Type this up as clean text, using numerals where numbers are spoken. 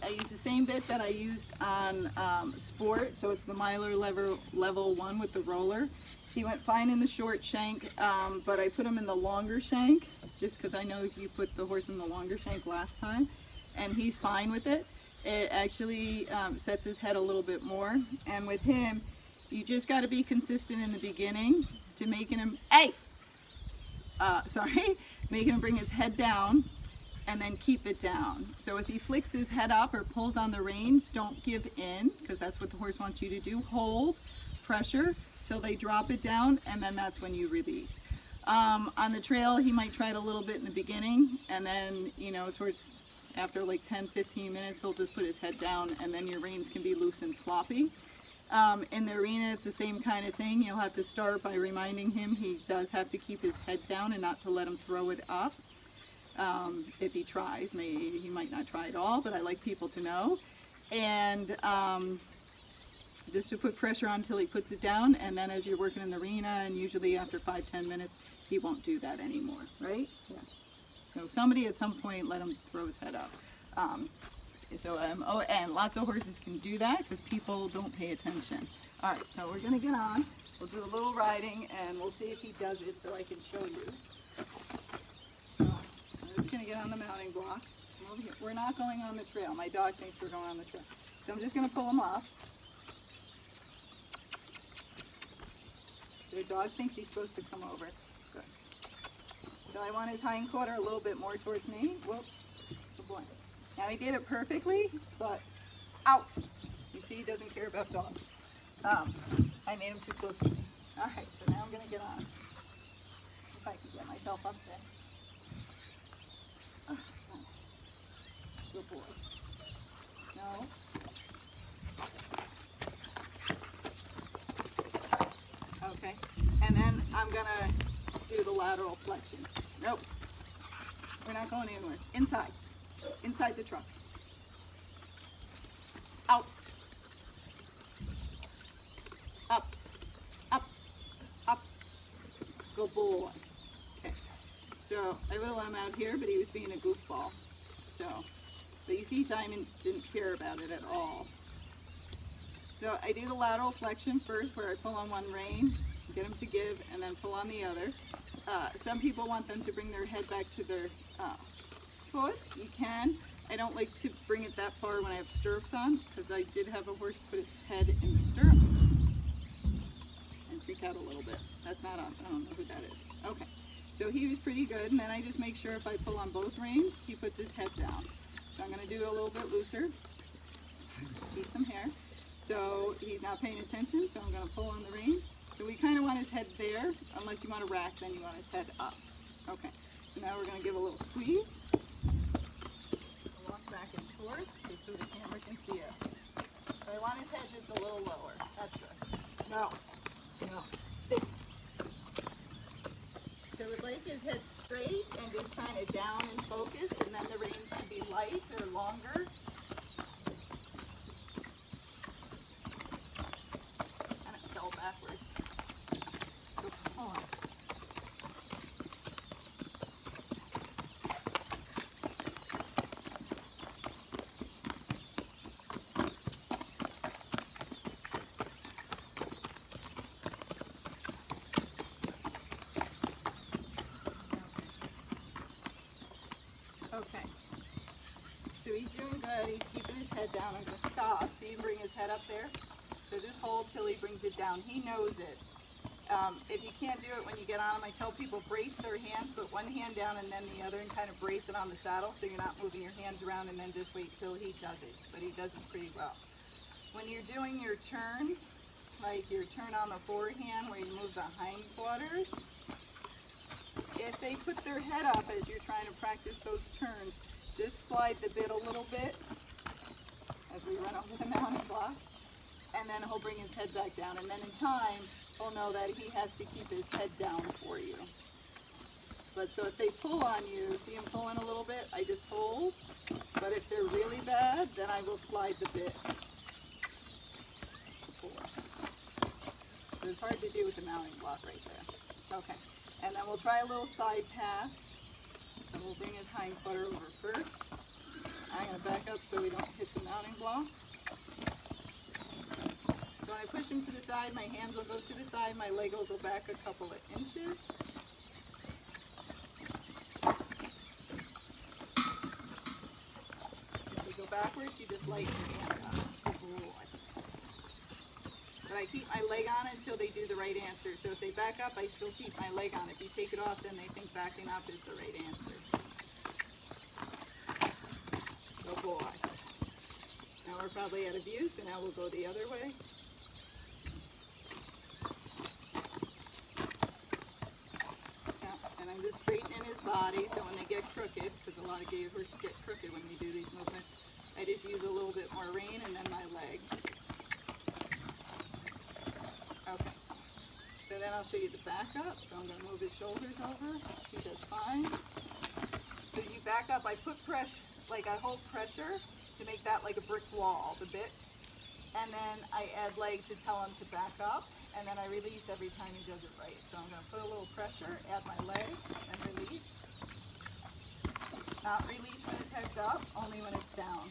I use the same bit that I used on Sport, so it's the Myler level 1 with the roller. He went fine in the short shank, but I put him in the longer shank, just because I know if you put the horse in the longer shank last time, and he's fine with it. It actually sets his head a little bit more, and with him, you just got to be consistent in the beginning to making him, making him bring his head down and then keep it down. So if he flicks his head up or pulls on the reins, don't give in, because that's what the horse wants you to do. Hold, pressure till they drop it down, and then that's when you release. On the trail, he might try it a little bit in the beginning, and then, you know, after like 10-15 minutes, he'll just put his head down, and then your reins can be loose and floppy. In the arena, it's the same kind of thing. You'll have to start by reminding him he does have to keep his head down and not to let him throw it up. If he tries, he might not try at all, but I like people to know. And just to put pressure on until he puts it down, and then as you're working in the arena, and usually after 5-10 minutes, he won't do that anymore, right? Yes. So somebody at some point let him throw his head up. And lots of horses can do that because people don't pay attention. All right, so we're gonna get on. We'll do a little riding, and we'll see if he does it so I can show you. So I'm just gonna get on the mounting block. Over here. We're not going on the trail. My dog thinks we're going on the trail. So I'm just gonna pull him off. The dog thinks he's supposed to come over. Good. So I want his hind quarter a little bit more towards me. Whoop. Good boy. Now he did it perfectly, but out. You see, he doesn't care about dogs. I made him too close to me. All right, so now I'm gonna get on. If I can get myself up there. Oh, good boy. No. Okay, and then I'm gonna do the lateral flexion. Nope, we're not going anywhere. Inside. Inside the truck. Out. Up. Up. Up. Good boy. Okay. So I would have let him out here, but he was being a goofball. But you see Simon didn't care about it at all. So I do the lateral flexion first, where I pull on one rein, get him to give, and then pull on the other. Some people want them to bring their head back to their foot. You can. I don't like to bring it that far when I have stirrups on, because I did have a horse put its head in the stirrup and freak out a little bit. That's not us. I don't know who that is. Okay. So he was pretty good, and then I just make sure if I pull on both reins, he puts his head down. So I'm going to do it a little bit looser. Keep some hair. So he's not paying attention, so I'm going to pull on the rein. So we kind of want his head there. Unless you want a rack, then you want his head up. Okay. So now we're going to give a little squeeze. Walk back and forth just so the camera can see us. So I want his head just a little lower. That's good. No. No. Sit. So we'd like his head straight and just kind of down and focused, and then the reins can be light or longer. Kind of fell backwards. Go on. Okay, so he's doing good. He's keeping his head down. I'm going to stop. See him bring his head up there? So just hold till he brings it down. He knows it. If you can't do it when you get on him, I tell people brace their hands, put one hand down and then the other, and kind of brace it on the saddle so you're not moving your hands around, and then just wait till he does it. But he does it pretty well. When you're doing your turns, like your turn on the forehand where you move the hindquarters, if they put their head up as you're trying to practice those turns, just slide the bit a little bit as we run over the mounting block, and then he'll bring his head back down, and then in time he'll know that he has to keep his head down for you. But so if they pull on you, see him pulling a little bit, I just hold, but if they're really bad, then I will slide the bit. So it's hard to do with the mounting block right there. Okay. And then we'll try a little side pass. So we'll bring his hind quarter over first. I'm going to back up so we don't hit the mounting block. So when I push him to the side, my hands will go to the side, my leg will go back a couple of inches. If you go backwards, you just lighten your hand up. Good boy. But I keep my leg on until they do the right answer. So if they back up, I still keep my leg on. If you take it off, then they think backing up is the right answer. Good boy. Now we're probably out of view, so now we'll go the other way. And I'm just straightening his body, so when they get crooked, because a lot of gay horses get crooked when we do these movements, I just use a little bit more rein and then my leg. Okay. So then I'll show you the back up. So I'm going to move his shoulders over. She does fine. So you back up, I put pressure, like I hold pressure to make that like a brick wall, the bit. And then I add leg to tell him to back up. And then I release every time he does it right. So I'm going to put a little pressure, add my leg, and release. Not release when his head's up, only when it's down.